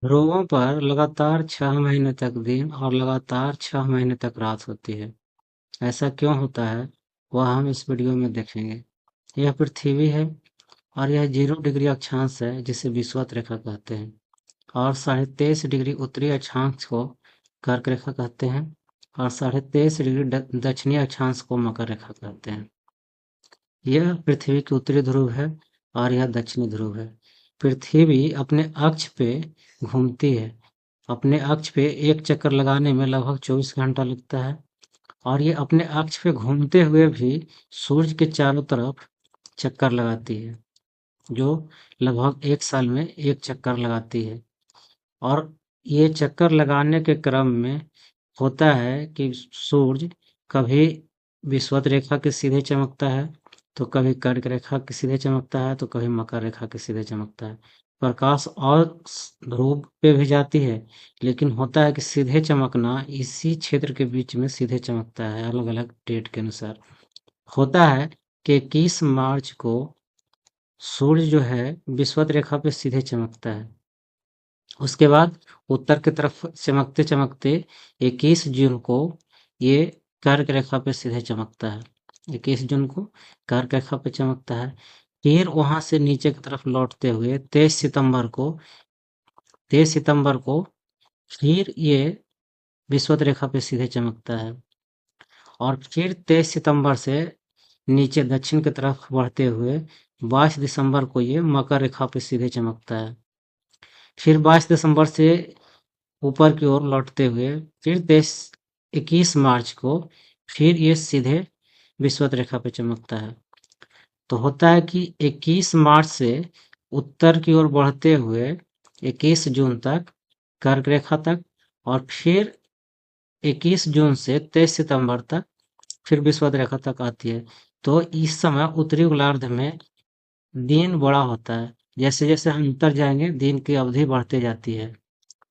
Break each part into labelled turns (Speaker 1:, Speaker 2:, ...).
Speaker 1: ध्रुवों पर लगातार 6 महीने तक दिन और लगातार 6 महीने तक रात होती है। ऐसा क्यों होता है, वह हम इस वीडियो में देखेंगे। यह पृथ्वी है और यह 0 डिग्री अक्षांश है, जिसे विषुवत रेखा कहते हैं। और 23.5 डिग्री उत्तरी अक्षांश को कर्क रेखा कहते हैं और 23.5 डिग्री दक्षिणी अक्षांश को मकर रेखा कहते हैं। यह पृथ्वी की उत्तरी ध्रुव है और यह दक्षिणी ध्रुव है। पृथ्वी अपने अक्ष पे घूमती है। अपने अक्ष पे एक चक्कर लगाने में लगभग 24 घंटा लगता है और ये अपने अक्ष पे घूमते हुए भी सूर्य के चारों तरफ चक्कर लगाती है, जो लगभग 1 साल में एक चक्कर लगाती है। और ये चक्कर लगाने के क्रम में होता है कि सूर्य कभी विषुवत रेखा के सीधे चमकता है, तो कभी कर्क रेखा के सीधे चमकता है, तो कभी मकर रेखा के सीधे चमकता है। प्रकाश और ध्रुव पे भी जाती है, लेकिन होता है कि सीधे चमकना इसी क्षेत्र के बीच में सीधे चमकता है, अलग अलग डेट के अनुसार। होता है कि 21 मार्च को सूर्य जो है विषुवत रेखा पे सीधे चमकता है। उसके बाद उत्तर की तरफ चमकते चमकते 21 जून को ये कर्क रेखा पे सीधे चमकता है। 21 जून को कर्क रेखा पे चमकता है। फिर वहां से नीचे की तरफ लौटते हुए 23 सितंबर को फिर ये विषुवत रेखा पे सीधे चमकता है। और फिर 23 सितंबर से नीचे दक्षिण की तरफ बढ़ते हुए 22 दिसंबर को ये मकर रेखा पे सीधे चमकता है। फिर 22 दिसंबर से ऊपर की ओर लौटते हुए फिर 21 मार्च को फिर ये सीधे विषुवत रेखा पे चमकता है। तो होता है कि 21 मार्च से उत्तर की ओर बढ़ते हुए 21 जून तक कर्क रेखा तक और फिर 21 जून से 23 सितंबर तक फिर विषुवत रेखा तक आती है। तो इस समय उत्तरी गोलार्ध में दिन बड़ा होता है। जैसे जैसे हम उत्तर जाएंगे दिन की अवधि बढ़ते जाती है।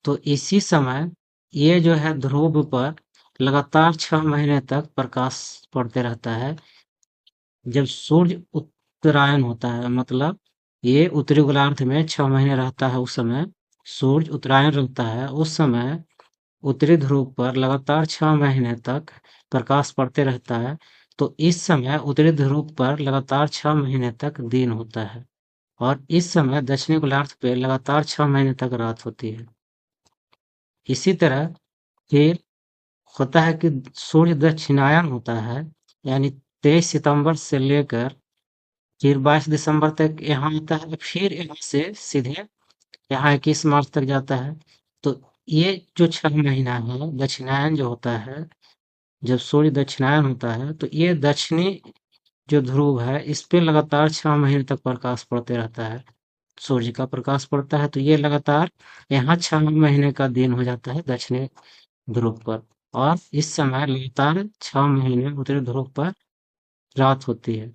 Speaker 1: तो इसी समय ये जो है ध्रुव पर लगातार 6 महीने तक प्रकाश पड़ते रहता है। जब सूर्य उत्तरायण होता है, मतलब ये उत्तरी गोलार्ध में 6 महीने रहता है, उस समय सूर्य उत्तरायण रहता है, उस समय उत्तरी ध्रुव पर लगातार 6 महीने तक प्रकाश पड़ते रहता है। तो इस समय उत्तरी ध्रुव पर लगातार 6 महीने तक दिन होता है और इस समय दक्षिणी गोलार्ध पे लगातार 6 महीने तक रात होती है। इसी तरह फिर होता है कि सूर्य दक्षिणायन होता है, यानी 23 सितंबर से लेकर फिर 22 दिसंबर तक यहाँ आता है, फिर यहाँ से सीधे यहाँ 21 मार्च तक जाता है। तो ये जो 6 महीना है दक्षिणायन जो होता है, जब सूर्य दक्षिणायन होता है तो ये दक्षिणी जो ध्रुव है इस पे लगातार 6 महीने तक प्रकाश पड़ते रहता है। सूर्य का प्रकाश पड़ता है तो ये लगातार यहाँ 6 महीने का दिन हो जाता है दक्षिणी ध्रुव पर। और इस समय लगातार 6 महीने उत्तरी ध्रुव पर रात होती है।